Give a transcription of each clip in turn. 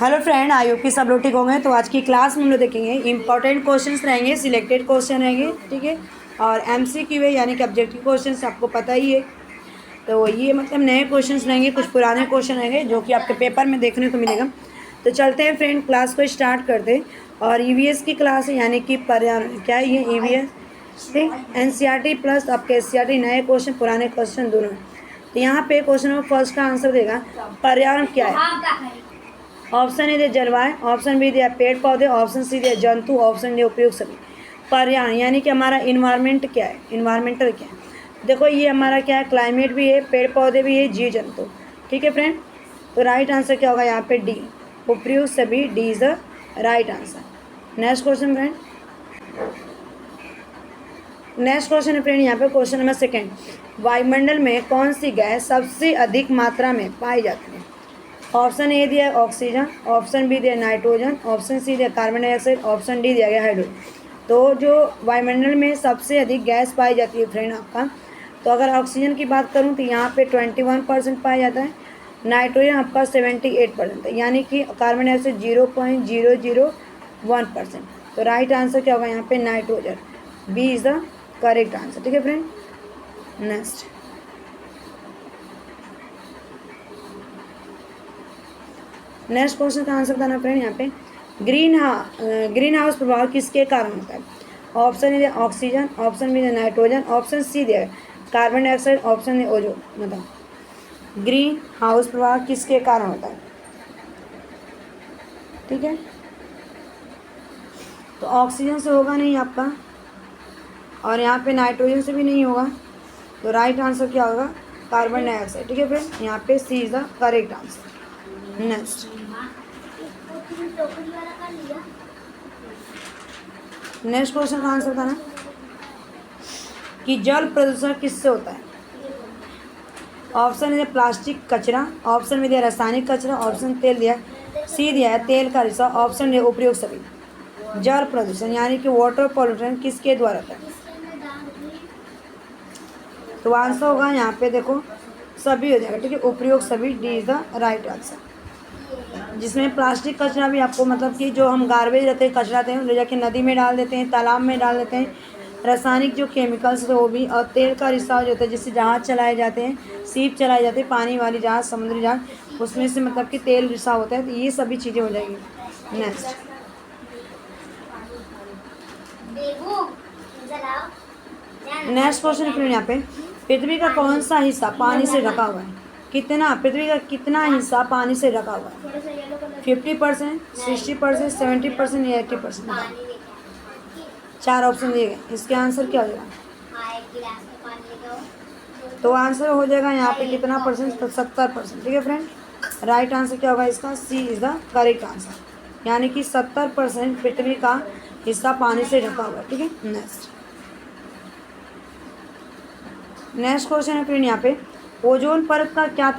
Hello friend, I hope कि सब लोग ठीक होंगे। तो आज की क्लास में हम लोग देखेंगे इंपॉर्टेंट क्वेश्चंस रहेंगे, सिलेक्टेड क्वेश्चन रहेंगे, ठीक है। और एमसीक्यू है यानी कि ऑब्जेक्टिव क्वेश्चंस, आपको पता ही है। तो ये मतलब नए क्वेश्चंस रहेंगे, कुछ पुराने क्वेश्चन रहेंगे जो कि आपके पेपर में देखने को मिलेगा। तो चलते हैं फ्रेंड, क्लास को स्टार्ट करते हैं। और ईवीएस की क्लास है यानी कि पर्यावरण, क्या है ये ईवीएस, ठीक। एनसीईआरटी प्लस आपके एससीईआरटी, नए क्वेश्चन पुराने क्वेश्चन दोनों। तो यहाँ पे क्वेश्चन नंबर फर्स्ट का आंसर देगा पर्यावरण क्या है। ऑप्शन ए दिया जलवायु, ऑप्शन बी दिया पेड़ पौधे, ऑप्शन सी दिया जंतु, ऑप्शन डी उपयोग सभी। पर्यावरण यानी कि हमारा इन्वायरमेंट क्या है, इन्वायरमेंटल क्या है। देखो ये हमारा क्या है, क्लाइमेट भी है, पेड़ पौधे भी है, जीव जंतु, ठीक है फ्रेंड। तो राइट आंसर क्या होगा यहाँ पे डी, उपयोग सभी, D is the right answer. Next question friend, next question है फ्रेंड यहाँ पे क्वेश्चन नंबर सेकेंड। वायुमंडल में कौन सी गैस सबसे अधिक मात्रा में पाई जाती है। ऑप्शन ए दिया ऑक्सीजन, ऑप्शन बी दिया नाइट्रोजन, ऑप्शन सी दिया कार्बन डाइऑक्साइड, ऑप्शन डी दिया गया हाइड्रोजन। तो जो वायुमंडल में सबसे अधिक गैस पाई जाती है फ्रेंड आपका, तो अगर ऑक्सीजन की बात करूं तो यहाँ पे 21% पाया जाता है, नाइट्रोजन आपका 78% है, यानी कि कार्बन डाइऑक्साइड 0.001%। तो राइट आंसर क्या होगा यहाँ पे nitrogen, B is the correct answer, ठीक है फ्रेंड। नेक्स्ट क्वेश्चन का आंसर बताना फ्रेंड यहाँ पे। ग्रीन हाउस प्रभाव किसके कारण होता है। Option A oxygen, option B nitrogen, option C दिया carbon dioxide, option A ozone. बताओ ग्रीन हाउस प्रभाव किसके कारण होता है, ठीक है। तो ऑक्सीजन से होगा नहीं आपका, और यहाँ पे नाइट्रोजन से भी नहीं होगा। तो राइट आंसर क्या होगा कार्बन डाइऑक्साइड, ठीक है फ्रेंड। यहाँ पे C is the correct answer. Next question का आंसर था ना कि जल प्रदूषण किससे होता है। ऑप्शन है प्लास्टिक कचरा, ऑप्शन में दिया रासायनिक कचरा, ऑप्शन तेल दिया, सी दिया है तेल का रिसा, ऑप्शन डी उपयोग सभी। जल प्रदूषण यानी कि वाटर पॉल्यूशन किसके द्वारा होता है। तो आंसर होगा यहाँ पे देखो सभी हो जाएगा, ठीक है, उपयोग सभी, D is the right answer. जिसमें प्लास्टिक कचरा भी आपको मतलब कि जो हम गार्बेज रहते हैं, कचरा रहते हैं, ले जाके नदी में डाल देते हैं, तालाब में डाल देते हैं। रासायनिक जो केमिकल्स वो भी, और तेल का रिसाव जो होता है जिससे जहाज चलाए जाते हैं, सीप चलाए जाते हैं, पानी वाली जहाज, समुद्री जहाज, उसमें से मतलब कि तेल रिसाव होता है। तो ये सभी चीज़ें हो जाएगी। नेक्स्ट क्वेश्चन फिर यहाँ पे, पृथ्वी का कौन सा हिस्सा पानी से ढका हुआ है। कितना, पृथ्वी का कितना हिस्सा पानी से ढका हुआ है। 50%, 60%, 70% या 80%। चार ऑप्शन दिए गए, इसके आंसर क्या हो जाएगा। तो आंसर हो जाएगा यहाँ पे कितना परसेंट, तो 70%, ठीक है फ्रेंड। राइट आंसर क्या होगा इसका, सी इज द करेक्ट आंसर, यानी कि 70% पृथ्वी का हिस्सा पानी से ढका हुआ है, ठीक है। नेक्स्ट क्वेश्चन है फ्रेंड यहाँ पे, ओजोन परत का क्या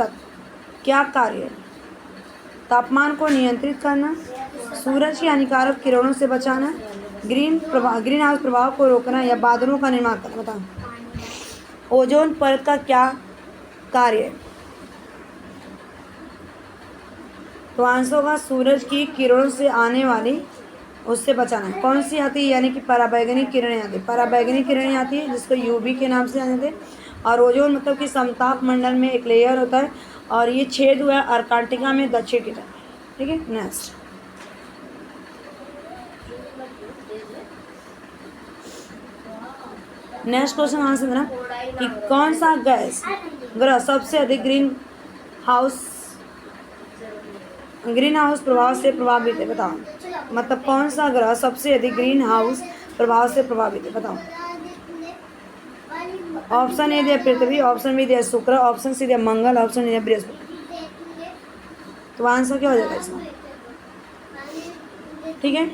कार्य है। तापमान को नियंत्रित करना, सूरज की हानिकारक किरणों से बचाना, ग्रीन हाउस प्रभाव को रोकना, या बादलों का निर्माण करना। बताओ ओजोन परत का क्या कार्य है। तो आंसर होगा सूरज की किरणों से आने वाली, उससे बचाना। कौन सी आती है, यानी कि पराबैंगनी किरणें आती है, पराबैंगनी किरणें आती है जिसको यूवी के नाम से जानते हैं। और ओजोन मतलब कि समताप मंडल में एक लेयर होता है, और ये छेद हुआ है अंटार्कटिका में दक्षिण की तरफ, ठीक है। नेक्स्ट क्वेश्चन आंसर देना कि कौन सा गैस ग्रह सबसे अधिक ग्रीन हाउस प्रभाव से प्रभावित है। बताओ मतलब कौन सा ग्रह सबसे अधिक ग्रीन हाउस प्रभाव से प्रभावित है, बताओ। ऑप्शन ए दिया पृथ्वी, ऑप्शन बी दिया शुक्र, ऑप्शन सी दिया मंगल, ऑप्शन दिया बृहस्पति। तो आंसर क्या हो जाएगा इसका, ठीक है।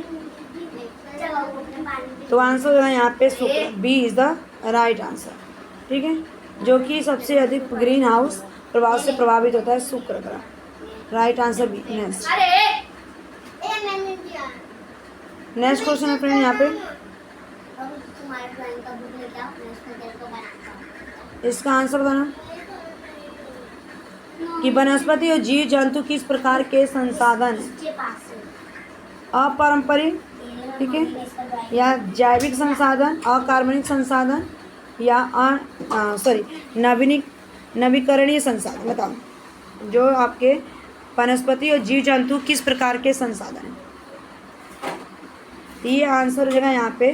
तो आंसर होगा यहाँ पे शुक्र, B is the right answer, ठीक है। जो कि सबसे अधिक ग्रीन हाउस प्रभाव से प्रभावित होता है शुक्र ग्रह, right answer B. Next question है फ्रेंड यहाँ पे, इसका आंसर बताना। कि वनस्पति और जीव जंतु किस प्रकार के संसाधन हैं? अपारंपरिक, ठीक है, या जैविक संसाधन, अकार्बनिक संसाधन, या नवीकरणीय संसाधन। बताओ जो आपके वनस्पति और जीव जंतु किस प्रकार के संसाधन हैं? ये आंसर हो जाएगा यहाँ पे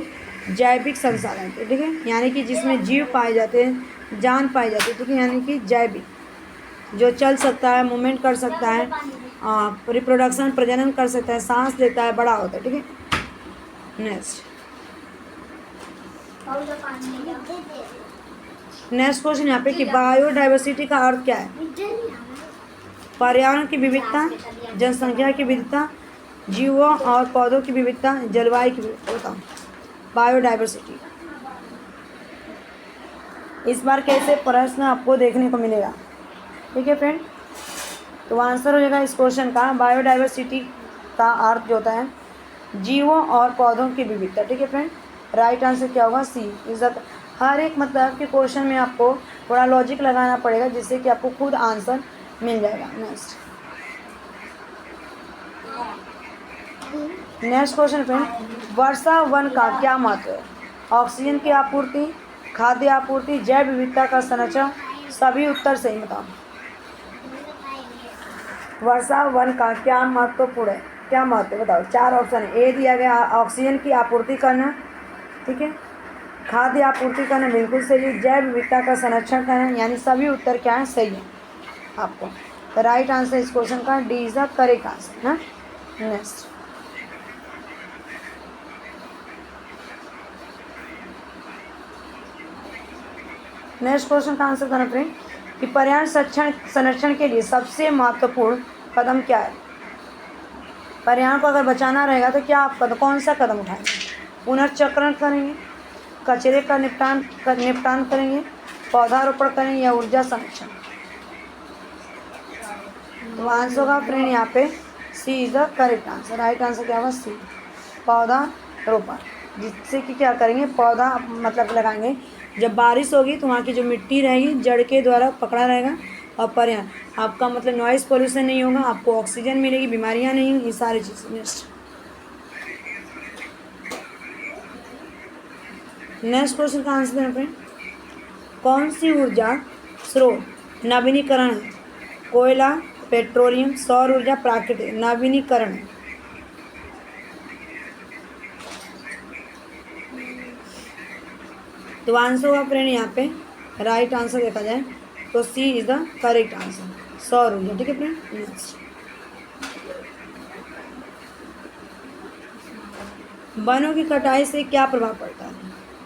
जैविक संसाधन, ठीक है, यानी कि जिसमें जीव पाए जाते हैं, जान पाई जाती है, ठीक है, यानी कि जैविक, जो चल सकता है, मूवमेंट कर सकता है, रिप्रोडक्शन प्रजनन कर सकता है, सांस लेता है, बड़ा होता है, ठीक है। नेक्स्ट क्वेश्चन यहाँ पे कि बायोडाइवर्सिटी का अर्थ क्या है? पर्यावरण की विविधता, जनसंख्या की विविधता, जीवों और पौधों की विविधता, जलवायु की विविधता। बताओ बायोडाइवर्सिटी। इस बार कैसे प्रश्न आपको देखने को मिलेगा, ठीक है फ्रेंड। तो आंसर हो जाएगा इस क्वेश्चन का बायोडाइवर्सिटी का अर्थ जो होता है जीवों और पौधों की विविधता, ठीक है फ्रेंड। राइट आंसर क्या होगा? सी इज द। हर एक मतलब के क्वेश्चन में आपको थोड़ा लॉजिक लगाना पड़ेगा जिससे कि आपको खुद आंसर मिल जाएगा। नेक्स्ट क्वेश्चन फ्रेंड, वर्षा वन का क्या महत्व है? ऑक्सीजन की आपूर्ति, खाद्य आपूर्ति, जैव विविधता का संरक्षण, सभी उत्तर सही। बताओ वर्षा वन का क्या महत्वपूर्ण है, क्या महत्व है? बताओ। 4 ऑप्शन है। ए दिया गया ऑक्सीजन की आपूर्ति करना, ठीक है, खाद्य आपूर्ति करना बिल्कुल सही है, जैव विविधता का संरक्षण करना, यानी सभी उत्तर क्या है? सही है आपको। तो राइट आंसर इस क्वेश्चन का D is the correct answer ना। नेक्स्ट क्वेश्चन का आंसर करना फ्रेंड कि पर्यावरण संरक्षण के लिए सबसे महत्वपूर्ण कदम क्या है? पर्यावरण को अगर बचाना रहेगा तो क्या आप कौन सा कदम उठाएंगे? पुनर्चक्रण करेंगे, कचरे का निपटान करेंगे, पौधारोपण करेंगे, या ऊर्जा संरक्षण? तो आंसर होगा फ्रेंड यहाँ पे C is the correct answer. Right answer क्या होगा? सी पौधारोपण, जिससे कि क्या करेंगे? पौधा मतलब लगाएंगे। जब बारिश होगी तो वहाँ की जो मिट्टी रहेगी जड़ के द्वारा पकड़ा रहेगा, और पर्यावरण आपका मतलब नॉइज़ पोल्यूशन नहीं होगा, आपको ऑक्सीजन मिलेगी, बीमारियाँ नहीं होंगी, ये सारी चीज़ें। नेक्स्ट क्वेश्चन का आंसर देना फ्रेंड, कौन सी ऊर्जा स्रोत नवीनीकरण है? कोयला, पेट्रोलियम, सौर ऊर्जा, प्राकृतिक? नवीनीकरण है। तो आंसर होगा फ्रेंड यहाँ पे राइट आंसर देखा जाए तो सी इज द करेक्ट आंसर, सौर ऊर्जा, ठीक है फ्रेंड। नेक्स्ट, वनों की कटाई से क्या प्रभाव पड़ता है?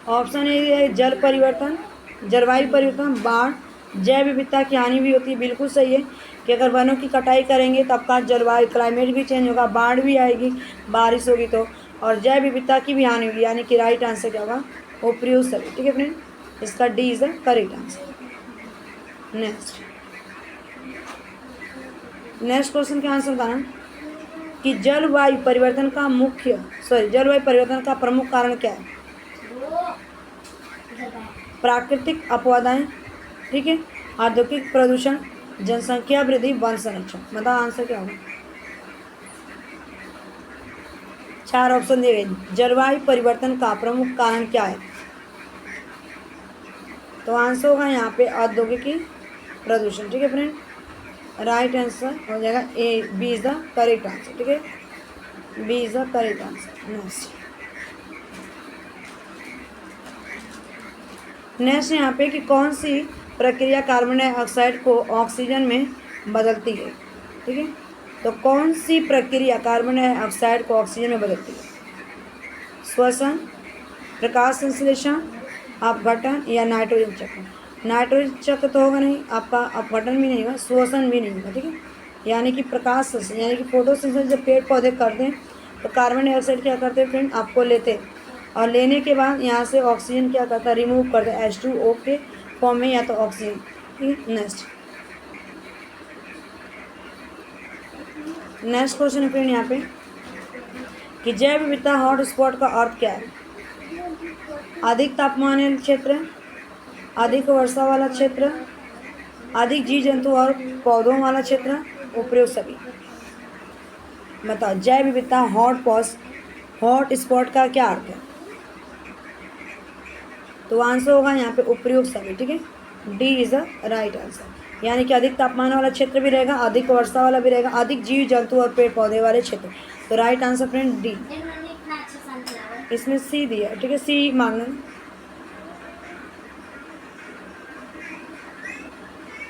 ऑप्शन ए है जल परिवर्तन, जलवायु परिवर्तन, बाढ़, जैव विविधता की हानि भी होती है। बिल्कुल सही है कि अगर वनों की कटाई करेंगे तो आपका जलवायु क्लाइमेट भी चेंज होगा, बाढ़ भी आएगी, बारिश होगी तो, और जैव विविधता की भी हानि होगी, यानी कि राइट आंसर क्या होगा? वो प्रियूस सभी, ठीक है फ्रेंड। इसका D is the correct answer. Next question का आंसर बताना कि जलवायु परिवर्तन का प्रमुख कारण क्या है? प्राकृतिक आपदाएं, ठीक है, औद्योगिक प्रदूषण, जनसंख्या वृद्धि, वन संरक्षण। बताओ आंसर क्या होगा? 4 ऑप्शन दिए गए। जलवायु परिवर्तन का प्रमुख कारण क्या है? तो आंसर होगा यहाँ पे औद्योगिकी प्रदूषण, ठीक है फ्रेंड। राइट आंसर हो जाएगा A, B is the correct answer, ठीक है, B is the correct answer. Next यहाँ पे कि कौन सी प्रक्रिया कार्बन डाइऑक्साइड को ऑक्सीजन में बदलती है, ठीक है। तो कौन सी प्रक्रिया कार्बन डाइऑक्साइड को ऑक्सीजन में बदलती है? श्वसन, प्रकाश संश्लेषण, अपघटन, या नाइट्रोजन चक्र? नाइट्रोजन चक्र तो होगा नहीं, आपका अपघटन भी नहीं होगा, श्वसन भी नहीं होगा, ठीक है। यानी कि प्रकाश संश्लेषण यानी कि फोटोसिंथेसिस जब पेड़ पौधे करते हैं तो कार्बन डाइऑक्साइड क्या करते हैं फ्रेंड? आपको लेते हैं, और लेने के बाद यहाँ से ऑक्सीजन क्या करता है? रिमूव करता है H2O के फॉर्म में, या तो ऑक्सीजन, ठीक है। नेक्स्ट क्वेश्चन है फ्रेंड यहाँ पे कि जैव विविधता हॉट स्पॉट का अर्थ क्या है? अधिक तापमान वाले क्षेत्र, अधिक वर्षा वाला क्षेत्र, अधिक जीव जंतु और पौधों वाला क्षेत्र, उपयुक्त सभी। बताओ जैव विविधता हॉट स्पॉट का क्या अर्थ है? तो आंसर होगा यहाँ पे उपयुक्त सभी। ठीक है, D is the right answer. यानी कि अधिक तापमान वाला क्षेत्र भी रहेगा, अधिक वर्षा वाला भी रहेगा, अधिक जीव जंतु और पेड़ पौधे वाले क्षेत्र। तो राइट आंसर फ्रेंड डी। इसमें सी दिया, ठीक है, सी मांगना।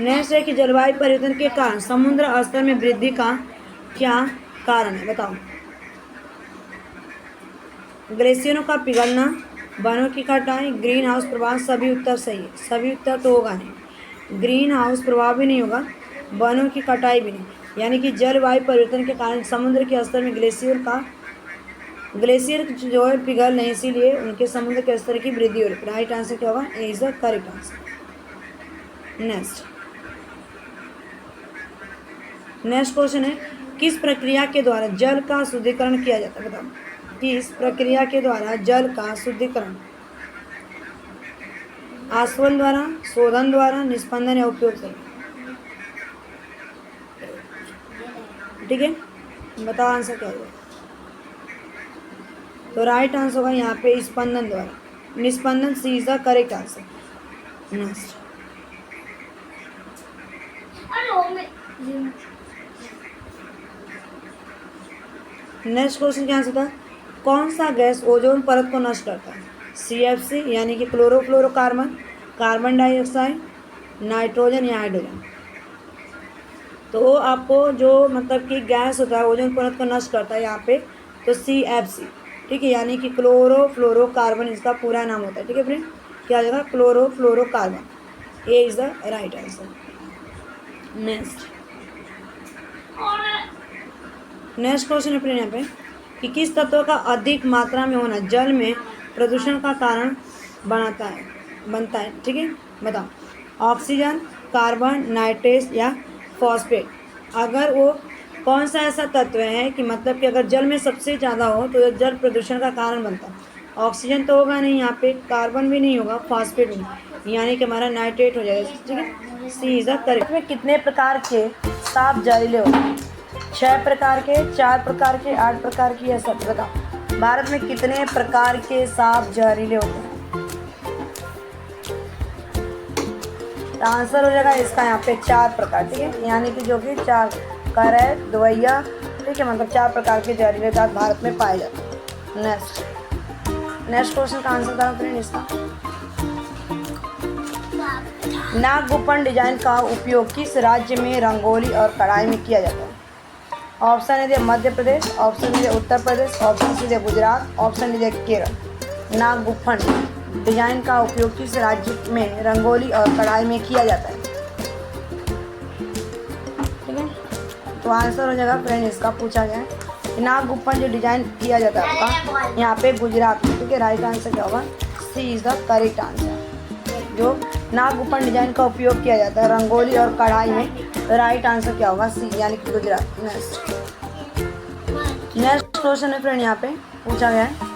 नेक्स्ट है कि जलवायु परिवर्तन के कारण समुद्र स्तर में वृद्धि का क्या कारण है? बताओ। ग्लेशियरों का पिघलना, वनों की कटाई, ग्रीन हाउस प्रभाव। सभी उत्तर सही है। सभी उत्तर तो होगा नहीं, ग्रीन हाउस प्रभाव भी नहीं होगा, वनों की कटाई भी नहीं। यानी कि जलवायु परिवर्तन के कारण समुद्र के स्तर में ग्लेशियर जो है पिघल नहीं, इसीलिए उनके समुद्र के स्तर की वृद्धि हो रही है। राइट आंसर क्या होगा? A is the correct answer. Next question है किस प्रक्रिया के द्वारा जल का शुद्धिकरण किया जाता है? बताओ किस प्रक्रिया के द्वारा जल का शुद्धिकरण? आसवन द्वारा, शोधन द्वारा, निस्पंदन या उपयोग से? ठीक है, बताओ आंसर क्या होगा? तो राइट आंसर होगा यहाँ पे स्पंदन द्वारा, निस्पंदन। C is the correct answer. Next question क्या आंसर था? कौन सा गैस ओजोन परत को नष्ट करता है? CFC यानी कि क्लोरोफ्लोरोकार्बन, कार्बन डाइऑक्साइड, नाइट्रोजन या हाइड्रोजन? तो आपको जो मतलब कि गैस होता है ओजोन परत को नष्ट करता है यहाँ पे, तो CFC। ठीक है, यानी कि क्लोरोफ्लोरोकार्बन इसका पूरा नाम होता है। ठीक है फ्रेंड, क्या हो जाएगा? Chlorofluorocarbon. A is the right answer. Next question है फ्रेंड यहाँ पे कि किस तत्व का अधिक मात्रा में होना जल में प्रदूषण का कारण बनता है? ठीक है, बताओ। ऑक्सीजन, कार्बन, नाइट्रेट या फॉस्फेट? अगर वो कौन सा ऐसा तत्व है कि मतलब कि अगर जल में सबसे ज़्यादा हो तो जल प्रदूषण का कारण बनता है? ऑक्सीजन तो होगा नहीं यहाँ पे, कार्बन भी नहीं होगा, फॉस्फेट भी नहीं, यानी कि हमारा नाइट्रेट हो जाएगा। ठीक है, सी इज द करेक्ट। में कितने प्रकार के साफ जहरीले होते हैं? 6 प्रकार के, 4 प्रकार के, 8 प्रकार की, या 7? बताओ भारत में कितने प्रकार के साफ जहरीले होते हैं? आंसर हो जाएगा इसका यहाँ पे 4 प्रकार। ठीक है, यानी कि जो कि 4 करैत, दवैया, ठीक है, मतलब 4 प्रकार के जहरीले पदार्थ भारत में पाए जाते हैं। नेक्स्ट क्वेश्चन का आंसर था फ्रेंड इसका। नागगुप्पन डिजाइन का उपयोग किस राज्य में रंगोली और कढ़ाई में किया जाता है? ऑप्शन ए दिया मध्य प्रदेश, ऑप्शन बी दिया उत्तर प्रदेश, ऑप्शन सी दिया गुजरात, ऑप्शन डी दिया केरल। नागगुप्पन डिजाइन का उपयोग किस राज्य में रंगोली और कढ़ाई में किया जाता है? ठीक है, तो आंसर हो जाएगा फ्रेंड इसका पूछा गया है नागगुप्पन जो डिजाइन किया जाता है आपका यहाँ पे गुजरात में। ठीक है, राइट आंसर क्या होगा? सी इज द करेक्ट आंसर। जो नागगुप्पन डिजाइन का उपयोग किया जाता है रंगोली और कढ़ाई में, तो राइट आंसर क्या होगा? सी यानी कि गुजरात। नेक्स्ट क्वेश्चन है फ्रेंड यहाँ पे पूछा गया है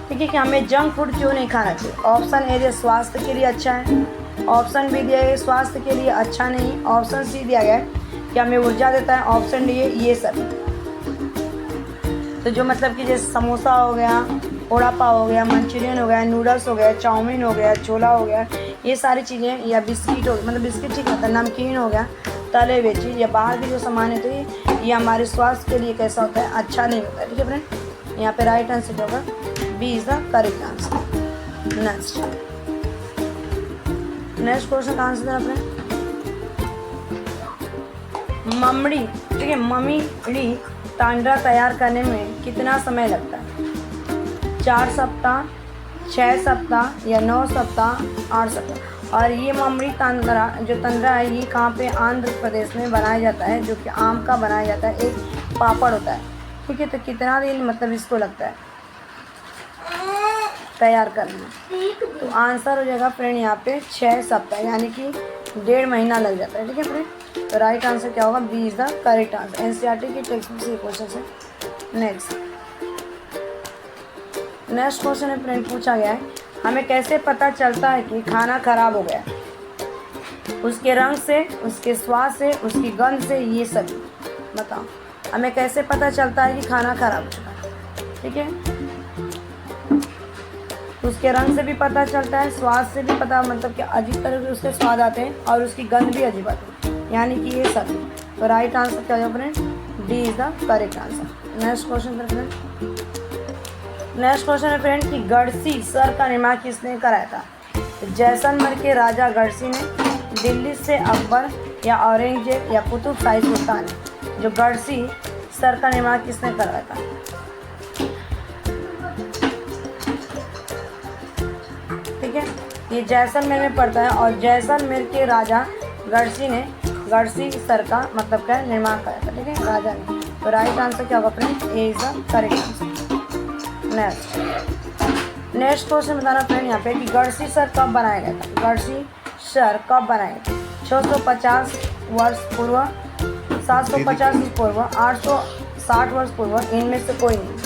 ठीक है कि हमें जंक फूड क्यों नहीं खाना चाहिए? ऑप्शन ए दिया स्वास्थ्य के लिए अच्छा है, ऑप्शन बी दिया है स्वास्थ्य के लिए अच्छा नहीं, ऑप्शन सी दिया गया है कि हमें ऊर्जा देता है, ऑप्शन डी है ये सब। तो जो मतलब कि जैसे समोसा हो गया, वड़ा पाव हो गया, मंचूरियन हो गया, नूडल्स हो गया, चाउमीन हो गया, छोला हो गया, ये सारी चीज़ें, या बिस्किट हो मतलब बिस्किट ठीक होता है, नमकीन हो गया, तले हुए चीज़ या बाहर की जो सामान है तो ये हमारे स्वास्थ्य के लिए कैसा होता है? अच्छा नहीं होता है। ठीक है फ्रेंड, यहाँ पे राइट आंसर होगा B is the correct answer. Next question का आंसर है फ्रेंड ममड़ी। ठीक है, ममीड़ी तांडा तैयार करने में कितना समय लगता है? 4 सप्ताह, 6 सप्ताह या 9 सप्ताह, 8 सप्ताह? और ये ममड़ी तांद्रा जो तंद्रा है ये कहाँ पे? आंध्र प्रदेश में बनाया जाता है, जो कि आम का बनाया जाता है, एक पापड़ होता है। ठीक है, तो कितना दिन मतलब इसको लगता है तैयार करने में? तो आंसर हो जाएगा फ्रेंड यहाँ पे 6 सप्ताह, यानी कि 1.5 महीना लग जाता है। ठीक है फ्रेंड, तो राइट आंसर क्या होगा? B is the correct answer. NCERT की टेक्स्ट बुक से क्वेश्चन है। नेक्स्ट क्वेश्चन है फ्रेंड पूछा गया है हमें कैसे पता चलता है कि खाना खराब हो गया? उसके रंग से, उसके स्वाद से, उसकी गंध से, ये सब। बताओ हमें कैसे पता चलता है कि खाना खराब हो चुका है? ठीक है, उसके रंग से भी पता चलता है, स्वाद से भी पता, मतलब कि अजीब तरह के उसके स्वाद आते हैं और उसकी गंध भी अजीब आती है, यानी कि ये सब। तो राइट आंसर क्या होगा friend? D is the correct answer. Next question friend, next question है फ्रेंड कि गढ़सी सर का निर्माण किसने कराया था? जैसलमेर के राजा गढ़सी ने, दिल्ली से अकबर या औरंगजेब या कुतुब शाही सुल्तान ने। जो गढ़सी सर का निर्माण किसने कराया था? ठीक है, ये जैसलमेर में पड़ता है और जैसलमेर के राजा गढ़सी ने गढ़सी सर का मतलब क्या निर्माण कराया था। ठीक है, राजा ने। तो राइट आंसर क्या होगा friend? A is the correct answer. Next question बताना फ्रेंड यहाँ पे कि गढ़सी सर कब बनाया गया था? गढ़सी सर कब बनाया गया? 650 वर्ष पूर्व, 750 वर्ष पूर्व, 860 वर्ष पूर्व, इनमें से कोई नहीं।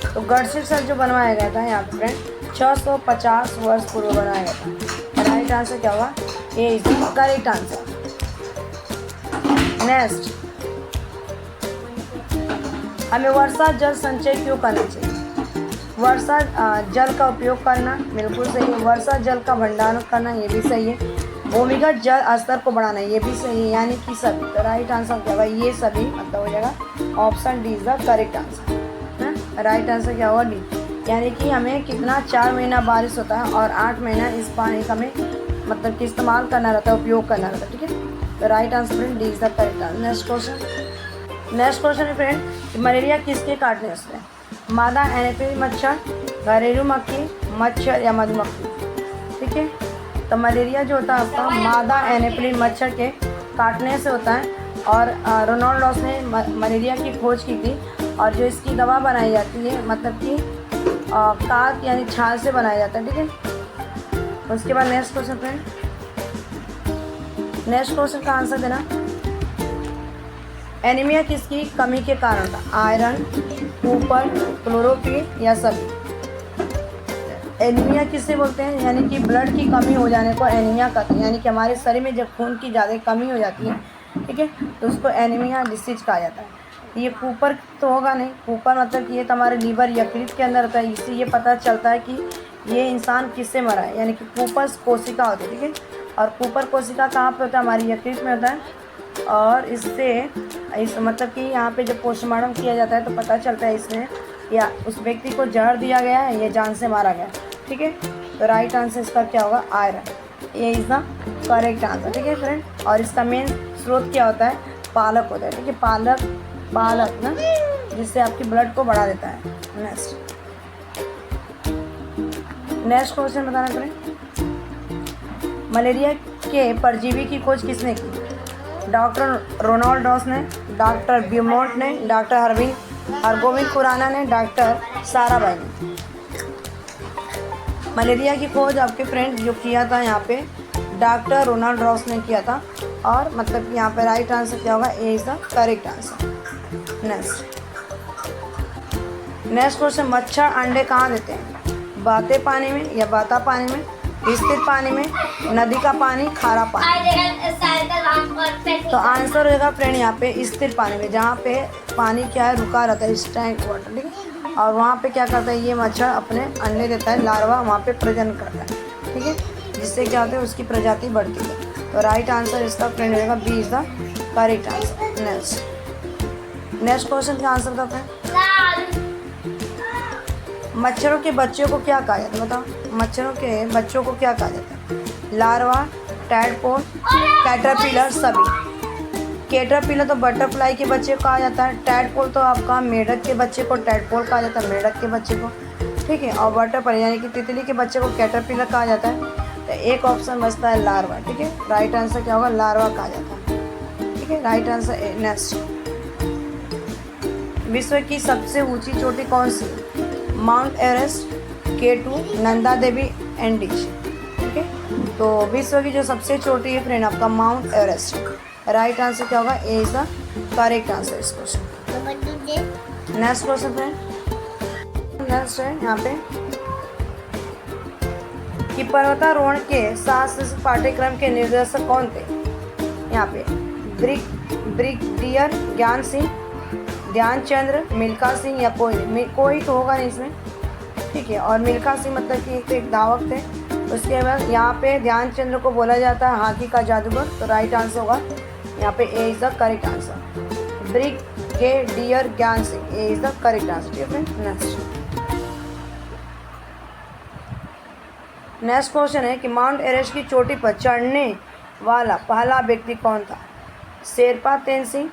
तो गढ़सी सर जो बनवाया गया था यहाँ पे फ्रेंड 650 वर्ष पूर्व बनाया गया था। राइट आंसर क्या होगा? A is the correct answer. Next, हमें वर्षा जल संचय क्यों करना चाहिए? वर्षा जल का उपयोग करना बिल्कुल सही है। वर्षा जल का भंडारण करना ये भी सही है। भूमिगत जल स्तर को बढ़ाना ये भी सही है, यानी कि सभी। तो राइट आंसर क्या होगा? ये सभी मतलब हो जाएगा option D is the correct answer है। राइट आंसर क्या होगा? डी। यानी कि हमें कितना 4 महीना बारिश होता है और 8 महीना इस पानी का हमें मतलब कि इस्तेमाल करना रहता है, उपयोग करना रहता है। ठीक है, तो right answer friend D is the correct answer. Next question है फ्रेंड, मलेरिया किसके काटने से? मादा एनाफिली मच्छर, घरेलू मक्खी, मच्छर या मधुमक्खी? ठीक है, तो मलेरिया जो होता है आपका मादा एनाफिली मच्छर के काटने से होता है। और रोनाल्ड रॉस ने मलेरिया की खोज की थी और जो इसकी दवा बनाई जाती है मतलब कि काट यानी छाल से बनाया जाता है। ठीक है, उसके बाद next question friend, next question का आंसर देना। एनीमिया किसकी कमी के कारण था? आयरन, कूपर, क्लोरोफिल या सभी? एनीमिया किससे बोलते हैं? यानी कि ब्लड की कमी हो जाने को एनीमिया कहते हैं, यानी कि हमारे शरीर में जब खून की ज़्यादा कमी हो जाती है, ठीक है, तो उसको एनीमिया डिसीज कहा जाता है। ये कूपर तो होगा नहीं, कूपर मतलब कि ये तो हमारे लीवर यकृत के अंदर होता है, इससे ये पता चलता है कि ये इंसान किससे मरा है, यानी कि कूपर कोशिका होती है। ठीक है, और कूपर कोशिका कहाँ पे होता है? हमारी यकृत में होता है। और इससे इस मतलब कि यहाँ पे जब पोस्टमार्टम किया जाता है तो पता चलता है इसमें या उस व्यक्ति को जहर दिया गया है या जान से मारा गया। ठीक है, तो राइट आंसर इसका क्या होगा? आयरन। ये इज द करेक्ट आंसर। ठीक है फ्रेंड, और इसका मेन स्रोत क्या होता है? पालक होता है। ठीक है, पालक ना, जिससे आपकी ब्लड को बढ़ा देता है। नेक्स्ट क्वेश्चन बताना फ्रेंड, मलेरिया के परजीवी की खोज किसने की? डॉक्टर रोनाल्ड रॉस ने, डॉक्टर ब्यूमोंट ने, डॉक्टर हरगोविंद खुराना ने, डॉक्टर साराभाई ने। मलेरिया की खोज आपके फ्रेंड जो किया था यहाँ पे डॉक्टर रोनाल्ड रॉस ने किया था। और मतलब कि यहाँ पे राइट आंसर क्या होगा? A is the correct answer. Next question, मच्छर अंडे कहाँ देते हैं? बहते पानी में या बहता पानी में, स्थिर पानी में, नदी का पानी, खारा पानी? तो आंसर होगा फ्रेंड यहाँ पे स्थिर पानी में, जहाँ पे पानी क्या है? रुका रहता है, स्टैंक वाटर। ठीक है, और वहाँ पे क्या करता है ये मच्छर? अपने अंडे देता है, लार्वा वहाँ पे प्रजनन करता है। ठीक है, जिससे क्या होता है? उसकी प्रजाति बढ़ती है। तो राइट आंसर इसका फ्रेंड होगा B is the correct answer. Next question का आंसर था फ्रेंड, मच्छरों के बच्चों को क्या कहा जाता है? बताओ, मच्छरों के बच्चों को क्या कहा जाता है? लार्वा, टैडपोल, कैटरपिलर, सभी? कैटरपिलर तो बटरफ्लाई के बच्चे को कहा जाता है, टैडपोल तो आपका मेढक के बच्चे को टैडपोल कहा जाता है, मेढक के बच्चे को। ठीक है, और बटरफ्लाई यानी कि तितली के बच्चे को कैटरपिलर कहा जाता है। तो एक ऑप्शन बचता है लार्वा। ठीक है, राइट आंसर क्या होगा? लार्वा कहा जाता है। ठीक है, राइट आंसर। नेक्स्ट, विश्व की सबसे ऊंची चोटी कौन सी? Mount Everest, K2, Nanda Devi, Andes. ठीक है, तो विश्व की जो सबसे छोटी है फ्रेंड आपका माउंट एवरेस्ट। राइट आंसर क्या होगा? A is the correct answer इस question. Next question friend, next है यहाँ पे कि पर्वतारोहण के सांस्कृतिक पाठ्यक्रम के निर्देशक कौन थे। यहाँ पे ब्रिगेडियर ज्ञान सिंह, ध्यानचंद्र, मिल्खा सिंह या कोई तो होगा नहीं इसमें, ठीक है। और मिल्खा सिंह मतलब कि एक धावक थे। उसके बाद यहाँ पे ध्यानचंद्र को बोला जाता है हॉकी का जादूगर, तो राइट आंसर होगा यहाँ पे A is the correct answer. Brigadier Gyan Singh, A is the correct answer, ठीक है। नेक्स्ट क्वेश्चन है कि माउंट एवरेस्ट की चोटी पर चढ़ने वाला पहला व्यक्ति कौन था। शेरपा तेनसिंह,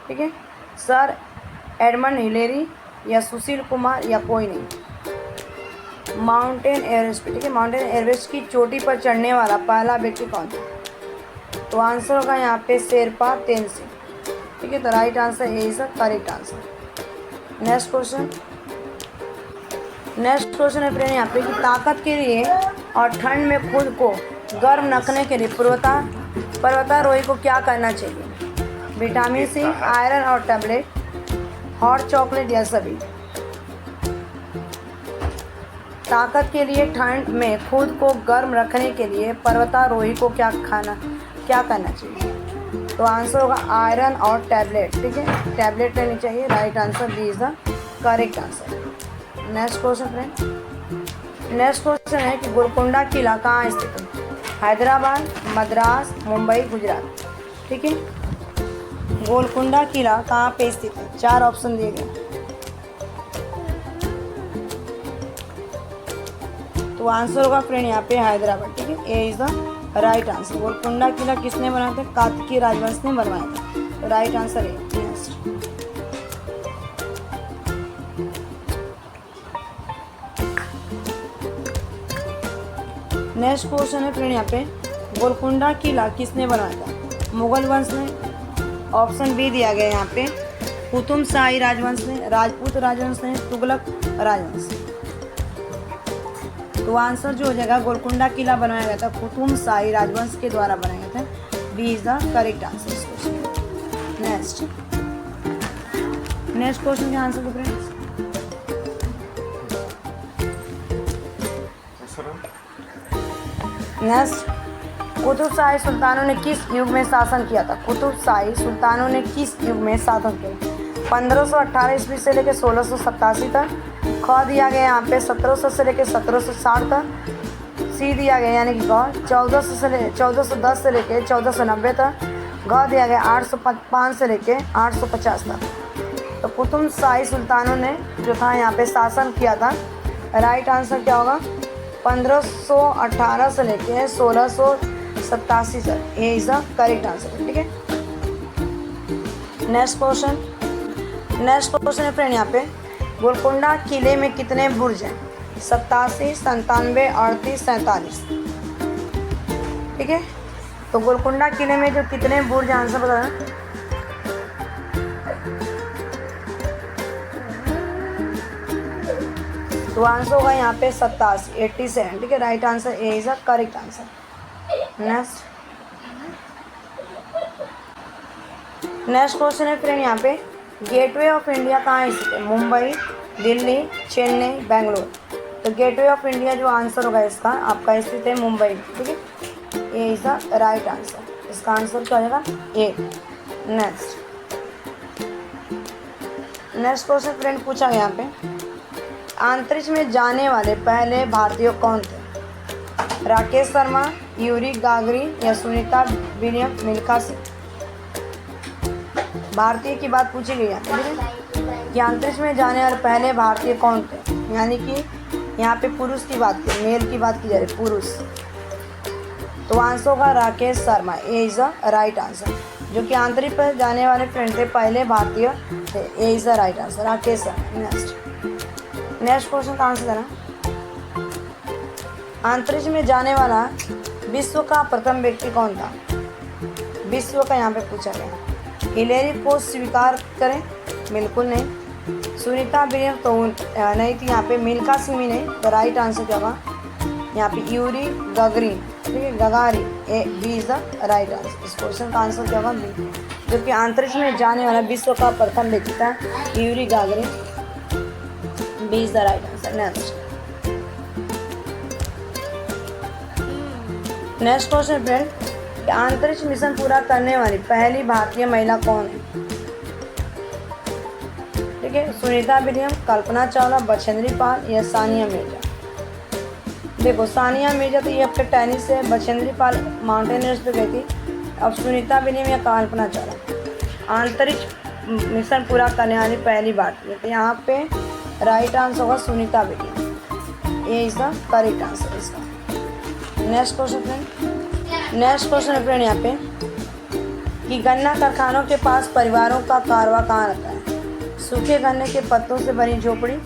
ठीक है, सर एडमंड हिलेरी या सुशील कुमार या कोई नहीं। माउंटेन एवरेस्ट पे, ठीक है, माउंटेन एवरेस्ट की चोटी पर चढ़ने वाला पहला व्यक्ति कौन था, तो आंसर होगा यहाँ पे शेरपा तेनसिंह, ठीक है। तो right answer A is the correct answer. Next question है फ्रेंड यहाँ पे कि ताकत के लिए और ठंड में खुद को गर्म रखने के लिए पर्वतारोही को क्या करना चाहिए। विटामिन सी, आयरन और टैबलेट, हॉट चॉकलेट या सभी। ताकत के लिए ठंड में खुद को गर्म रखने के लिए पर्वतारोही को क्या करना चाहिए, तो आंसर होगा आयरन और टैबलेट, ठीक है, टैबलेट लेनी चाहिए। Right answer B is the correct answer. Next question है कि गोलकुंडा किला कहाँ स्थित है। हैदराबाद, मद्रास, मुंबई, गुजरात, ठीक है। गोलकुंडा किला कहाँ पे स्थित है, 4 ऑप्शन दिए गए, तो आंसर होगा फ्रेंड यहाँ पे हैदराबाद, ठीक है, A is the right answer. Golconda किला किसने बनाया था, काकतीय राजवंश ने बनवाया था, तो राइट आंसर है। नेक्स्ट क्वेश्चन है फ्रेंड यहाँ पे गोलकुंडा किला किसने बनवाया था। मुगल वंश ने, ऑप्शन बी दिया गया यहाँ पे, कुतुब शाही राजवंश ने, राजपूत राजवंश ने, तुगलक राजवंश। तो आंसर जो हो जाएगा गोलकुंडा किला बनाया गया था कुतुब शाही राजवंश के द्वारा बनाया गया था, B is the correct answer. Next question का answer friends, next Qutb Shahi सुल्तानों ने किस युग में शासन किया था। कुतुब शाही सुल्तानों ने किस युग में शासन किया, 1518 ईस्वी से लेकर 1687 तक। ख दिया गया यहाँ पे 1700 से लेकर 1760 तक। सी दिया गया यानी कि ग 1410 से लेकर 1490 तक। घ दिया गया 805 से लेकर 850 तक। तो कुतुब शाही सुल्तानों ने जो था यहाँ पे शासन किया था, राइट आंसर क्या होगा, 1518 से लेके 1687 तक, ए इज द करेक्ट आंसर, ठीक है। नेक्स्ट क्वेश्चन है फ्रेंड यहाँ पे गोलकुंडा किले में कितने बुर्ज हैं। 87, 97, 38, 47, ठीक है। तो गोलकुंडा किले में जो कितने बुर्ज, आंसर बताना। तो आंसर होगा यहाँ पे 87, 87, ठीक है। Right answer A is the correct answer. Next question है फ्रेंड यहाँ पे गेटवे ऑफ इंडिया कहाँ स्थित है। मुंबई, दिल्ली, चेन्नई, बेंगलोर। तो गेटवे ऑफ इंडिया जो आंसर होगा इसका आपका स्थित है मुंबई, ठीक है, A is the right answer. इसका आंसर क्या हो जाएगा, ए। नेक्स्ट क्वेश्चन फ्रेंड पूछा गया यहाँ पे अंतरिक्ष में जाने वाले पहले भारतीय कौन थे। राकेश शर्मा, यूरी गागरिन या सुनीता विलियम, मिल्खा सिंह। भारतीय की बात पूछी गई है कि अंतरिक्ष में जाने वाले पहले भारतीय कौन थे, यानी कि यहाँ पे पुरुष की बात की, मेल की बात की जा रही, पुरुष। तो आंसर होगा राकेश शर्मा, ए इज द राइट आंसर। जो कि अंतरिक्ष पर जाने वाले फ्रेंड थे पहले भारतीय थे, A is the right answer, Rakesh Sharma. Next question का आंसर देना। अंतरिक्ष में जाने वाला विश्व का प्रथम व्यक्ति कौन था। विश्व का यहाँ पे पूछा गया। हिलेरी को स्वीकार करें, बिल्कुल नहीं। सुनीता विलियम तो नहीं थी यहाँ पे। मिल्खा सिंह भी नहीं। तो राइट आंसर क्या होगा यहाँ पे यूरी गागरिन, ठीक है, Gagarin, A B is the right answer. इस क्वेश्चन का आंसर क्या होगा बी। जो कि अंतरिक्ष में जाने वाला विश्व का प्रथम व्यक्ति था Yuri Gagarin, B is the right answer. Next question friend, अंतरिक्ष मिशन पूरा करने वाली पहली भारतीय महिला कौन है? ठीक है, सुनीता विलियम, कल्पना चावला, बछेंद्री पाल या सानिया मिर्जा। देखो सानिया मिर्जा तो ये आपके टेनिस से, बछेंद्री पाल माउंटेनियर्स पे गई थी, अब सुनीता विलियम या कल्पना चावला अंतरिक्ष मिशन पूरा करने वाली पहली भारतीय। तो यहाँ पे राइट आंसर होगा सुनीता विलियम, ये इज द करेक्ट आंसर इसका। Next question friend, next question है फ्रेंड यहाँ पे कि गन्ना कारखानों के पास परिवारों का कारवा कहाँ रहता है? सूखे गन्ने के पत्तों से बनी झोपड़ी,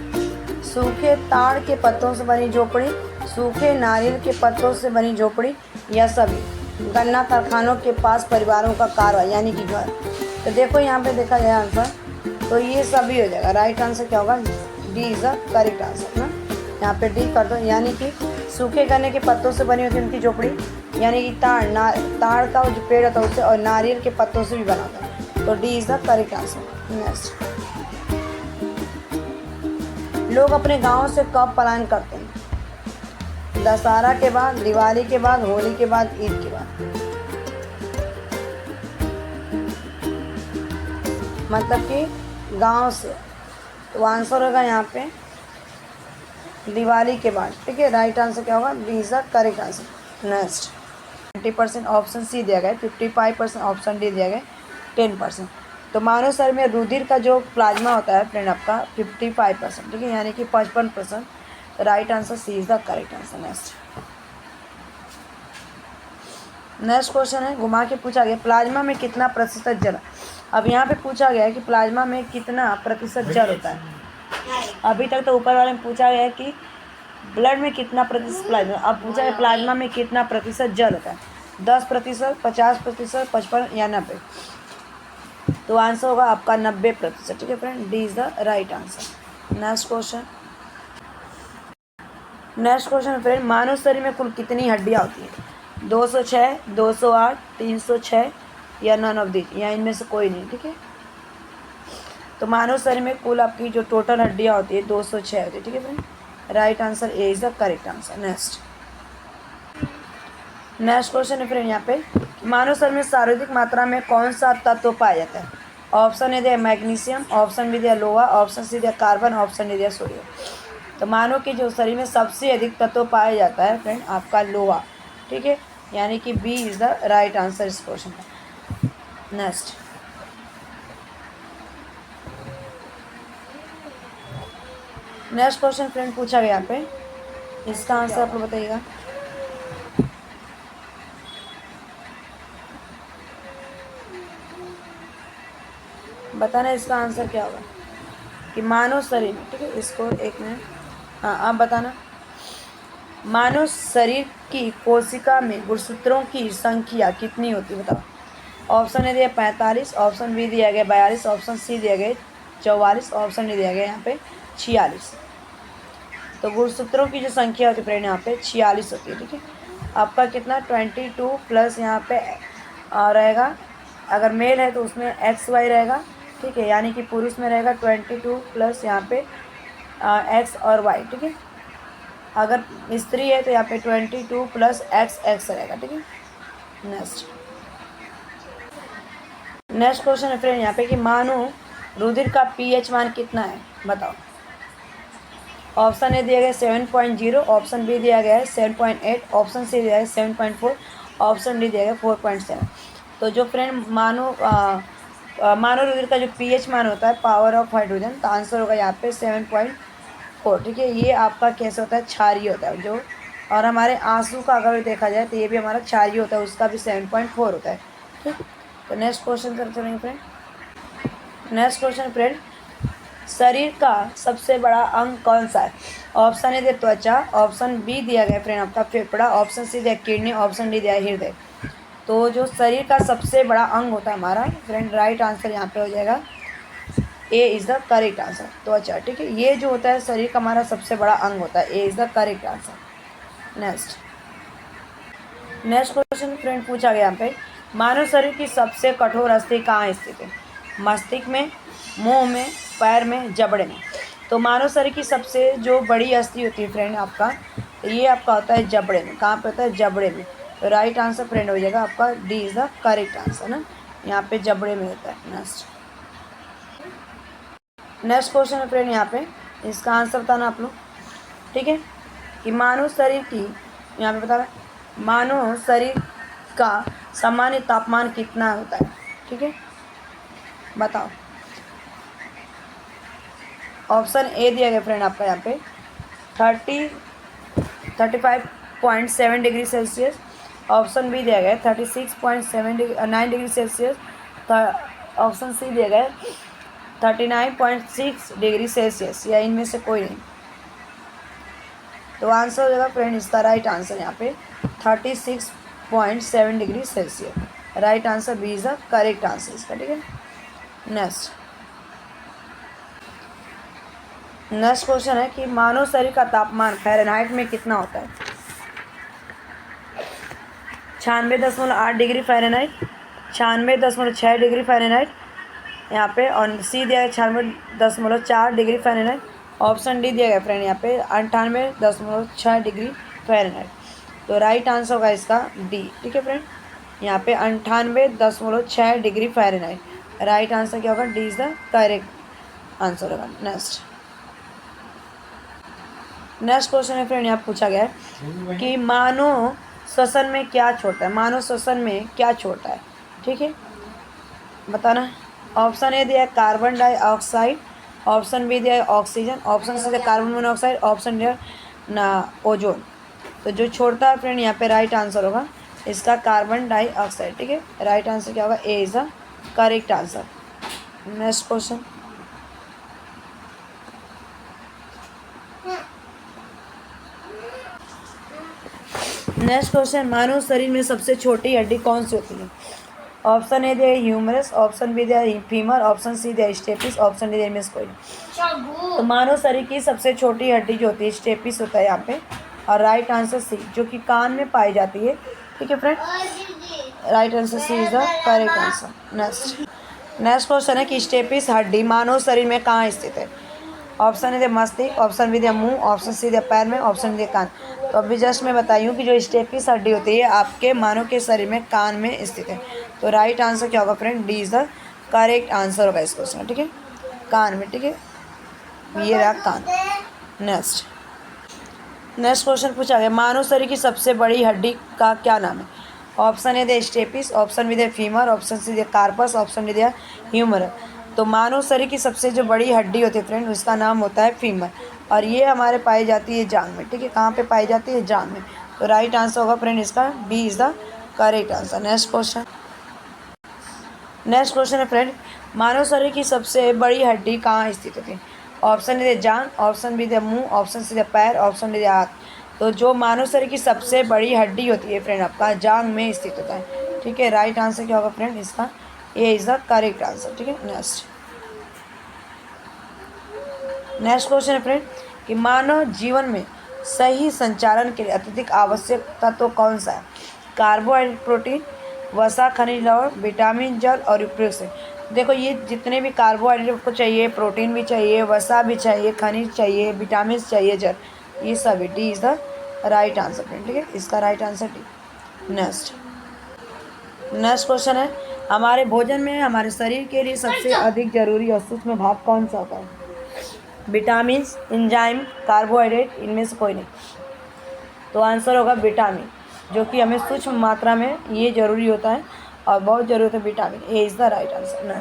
सूखे ताड़ के पत्तों से बनी झोपड़ी, सूखे नारियल के पत्तों से बनी झोपड़ी या सभी। गन्ना कारखानों के पास परिवारों का कारवा यानी कि घर। तो देखो यहाँ पे देखा जाए आंसर, तो ये सभी हो जाएगा। राइट आंसर क्या होगा? D is the correct answer ना। यहाँ पे डी कर दो, यानी कि सूखे गन्ने के पत्तों से बनी होती है उनकी झोपड़ी, यानी कि ताड़ का जो पेड़ होता है उससे, और नारियल के पत्तों से भी बना होता है। तो D is the correct answer. Next, लोग अपने गाँव से कब पलायन करते हैं? दशहरा के बाद, दिवाली के बाद, होली के बाद, ईद के बाद। मतलब कि गांव से। तो आंसर होगा यहाँ पे दिवाली के बाद। ठीक है, राइट आंसर क्या होगा? B is the correct answer. Next, 20% option C दिया गया, 55% ऑप्शन डी दिया गया, 10%। तो मानव शरीर में रुधिर का जो प्लाज्मा होता है फ्रेंड आपका 55%। ठीक है, यानी कि 55%। Right answer C is the correct answer. Next question है, घुमा के पूछा गया प्लाज्मा में कितना प्रतिशत जल। अब यहाँ पे पूछा गया है कि प्लाज्मा में कितना प्रतिशत जल होता है। अभी तक तो ऊपर वाले में पूछा गया है कि ब्लड में कितना प्रतिशत प्लाज्मा, अब पूछा है प्लाज्मा में कितना प्रतिशत जल होता है। 10%, 50%, 55 या 90। तो आंसर होगा आपका 90%। ठीक है friend, D is the right answer. Next question friend, मानव शरीर में कुल कितनी हड्डियाँ होती हैं? 206, 208, 306 या नन ऑफ दिस, या इनमें से कोई नहीं। ठीक है, तो मानव शरीर में कुल आपकी जो टोटल हड्डियाँ होती है 206 होती है। ठीक है friend, right answer A is the correct answer. Next question है फ्रेंड यहाँ पे, मानव शरीर में सर्वाधिक मात्रा में कौन सा तत्व पाया जाता है? ऑप्शन ए दिया मैग्नीशियम, ऑप्शन बी दिया लोहा, ऑप्शन सी दिया कार्बन, ऑप्शन डी दिया सोडियम। तो मानव के जो शरीर में सबसे अधिक तत्व पाया जाता है फ्रेंड आपका लोहा। ठीक है, यानी कि B is the right answer इस क्वेश्चन का। नेक्स्ट क्वेश्चन फ्रेंड पूछा गया यहाँ पे, इसका आंसर आप लोग बताइएगा। बताना इसका आंसर क्या होगा कि मानव शरीर में। ठीक है, इसको एक मिनट, हाँ आप बताना। मानव शरीर की कोशिका में गुणसूत्रों की संख्या कितनी होती है? बताओ। ऑप्शन ए दिया 45, ऑप्शन बी दिया गया 42, ऑप्शन सी दिया गया 44, ऑप्शन डी दिया गया यहाँ पे 46। तो गुणसूत्रों की जो संख्या होती है फ्रेंड यहाँ पे 46 होती है। ठीक है, आपका कितना 22 प्लस यहाँ पे रहेगा, अगर मेल है तो उसमें XY रहेगा। ठीक है, यानी कि पुरुष में रहेगा 22 प्लस यहाँ पे X और Y। ठीक है, अगर स्त्री है तो यहाँ पे 22 प्लस XX रहेगा। ठीक है, नेक्स्ट क्वेश्चन है फ्रेंड यहाँ पे कि मानव रुधिर का pH मान कितना है? बताओ। ऑप्शन ए दिया गया 7.0, ऑप्शन बी दिया गया है 7.8, ऑप्शन सी दिया है 7.4, ऑप्शन डी दिया गया 4.7। तो जो फ्रेंड मानव रुधिर का जो pH मान होता है पावर ऑफ हाइड्रोजन, तो आंसर होगा यहाँ पे 7.4। ठीक है, ये आपका कैसे होता है? क्षारीय होता है जो, और हमारे आंसू का अगर देखा जाए तो ये भी हमारा क्षारीय होता है, उसका भी 7.4 होता है। ठीक, तो नेक्स्ट क्वेश्चन करते रहेंगे फ्रेंड। नेक्स्ट क्वेश्चन फ्रेंड, शरीर का सबसे बड़ा अंग कौन सा है? ऑप्शन ए दिया त्वचा, ऑप्शन बी दिया गया फ्रेंड आपका फेफड़ा, ऑप्शन सी दिया किडनी, ऑप्शन डी दिया हृदय। तो जो शरीर का सबसे बड़ा अंग होता है हमारा फ्रेंड, राइट आंसर यहाँ पे हो जाएगा ए इज़ द करेक्ट आंसर, त्वचा। ठीक है, ये जो होता है शरीर का हमारा सबसे बड़ा अंग होता है, ए is the correct answer. Next question friend पूछा गया यहाँ पे, मानव शरीर की सबसे कठोर अस्थि कहाँ स्थित है? मस्तिष्क में, मुंह में, पैर में, जबड़े में। तो मानव शरीर की सबसे जो बड़ी अस्थि होती है फ्रेंड आपका, ये आपका होता है जबड़े में। कहाँ पे होता है? जबड़े में। तो राइट आंसर फ्रेंड हो जाएगा आपका D is the correct answer ना, यहाँ पे जबड़े में होता है। नेक्स्ट क्वेश्चन है फ्रेंड, यहाँ पे इसका आंसर बताना आप लोग, ठीक है। कि मानव शरीर की, यहाँ पे बता रहा है मानव शरीर का सामान्य तापमान कितना होता है, ठीक है, बताओ। ऑप्शन ए दिया गया फ्रेंड आपका यहाँ पे 35.7 डिग्री सेल्सियस। ऑप्शन बी दिया गया 36.9 डिग्री सेल्सियस। ऑप्शन सी दिया गया 39.6 डिग्री सेल्सियस, या इनमें से कोई नहीं। तो आंसर हो जाएगा फ्रेंड इसका राइट आंसर यहाँ पे 36.7 degree Celsius. Right answer B is the correct answer इसका, ठीक है। नेक्स्ट क्वेश्चन है कि मानव शरीर का तापमान फ़ारेनहाइट में कितना होता है। 96.8 डिग्री फ़ारेनहाइट, 96.6 डिग्री फ़ारेनहाइट यहाँ पे, और सी दिया है 96.4 डिग्री फ़ारेनहाइट। ऑप्शन डी दिया गया फ्रेंड यहाँ पे 98.6 डिग्री फ़ारेनहाइट। तो राइट आंसर होगा इसका डी, ठीक है फ्रेंड, यहाँ पे 98.6 डिग्री फ़ारेनहाइट। राइट आंसर क्या होगा, D is the correct answer होगा। नेक्स्ट क्वेश्चन है फ्रेंड, यहाँ पूछा गया है कि मानव श्वसन में क्या छोड़ता है। मानव श्वसन में क्या छोड़ता है, ठीक है, बताना। ऑप्शन ए दिया है कार्बन डाइऑक्साइड, ऑप्शन बी दिया है ऑक्सीजन, ऑप्शन सी दिया कार्बन मोनोऑक्साइड, ऑप्शन दिया ना ओजोन। तो जो छोड़ता है फ्रेंड यहाँ पे राइट आंसर होगा इसका कार्बन डाइऑक्साइड, ठीक है। राइट आंसर क्या होगा, A is the correct answer. Next question, मानव शरीर में सबसे छोटी हड्डी कौन सी होती है। ऑप्शन ए दिया ह्यूमरस, ऑप्शन बी दिया फीमर, ऑप्शन सी दिया स्टेपिस, ऑप्शन डी दिया में कोई। तो मानव शरीर की सबसे छोटी हड्डी जो होती है स्टेपिस होता है यहाँ पे, और राइट आंसर सी, जो कि कान में पाई जाती है, ठीक है friend. Right answer C is the correct answer. Next question है कि स्टेपिस हड्डी मानव शरीर में कहाँ स्थित है। ऑप्शन ए दिया मस्तिष्क, ऑप्शन बी दिया मुंह, ऑप्शन सी दिया पैर में, ऑप्शन दिया कान। तो अभी जस्ट मैं बताई हूँ कि जो स्टेपिस हड्डी होती है आपके मानव के शरीर में कान में स्थित है। तो राइट आंसर क्या होगा friend, D is the correct answer होगा इस क्वेश्चन, ठीक है, कान में, ठीक है, ये रहा कान। नेक्स्ट क्वेश्चन पूछा गया मानव शरीर की सबसे बड़ी हड्डी का क्या नाम है। ऑप्शन ए दिया स्टेपिस, ऑप्शन बी दिया फीमर, ऑप्शन सी दिया कार्पस, ऑप्शन डी दिया ह्यूमर। तो मानव शरीर की सबसे जो बड़ी हड्डी होती है फ्रेंड उसका नाम होता है फीमर, और ये हमारे पाई जाती है जांघ में, ठीक है। कहाँ पे पाई जाती है, जांघ में। तो राइट आंसर होगा फ्रेंड इसका B is the correct answer. Next question है फ्रेंड, मानव शरीर की सबसे बड़ी हड्डी कहाँ स्थित होती है। ऑप्शन ए जांघ, ऑप्शन बी दिया मुंह, ऑप्शन सी दिया पैर, ऑप्शन डी दिया हाथ। तो जो मानव शरीर की सबसे बड़ी हड्डी होती है फ्रेंड आपका जांघ में स्थित होता है, ठीक है। राइट आंसर क्या होगा फ्रेंड इसका, ए इज़ द करेक्ट आंसर, ठीक है। नेक्स्ट क्वेश्चन है फ्रेंड कि मानव जीवन में सही संचालन के लिए अत्यधिक आवश्यक तत्व कौन सा है। कार्बोहाइड्रेट, प्रोटीन, वसा, खनिज लवण, विटामिन, जल और उपयुक्त। देखो ये जितने भी कार्बोहाइड्रेट को चाहिए, प्रोटीन भी चाहिए, वसा भी चाहिए, खनिज चाहिए, विटामिन चाहिए, जल, ये सभी। D is the right answer friend, ठीक है, इसका right answer D. Next question है हमारे भोजन में हमारे शरीर के लिए सबसे अधिक जरूरी और सूक्ष्म भाग कौन सा होता है। विटामिन, एंजाइम, कार्बोहाइड्रेट, इनमें से कोई नहीं। तो आंसर होगा विटामिन, जो कि हमें सूक्ष्म मात्रा में ये जरूरी होता है और बहुत ज़रूरत है vitamin. A is the right answer.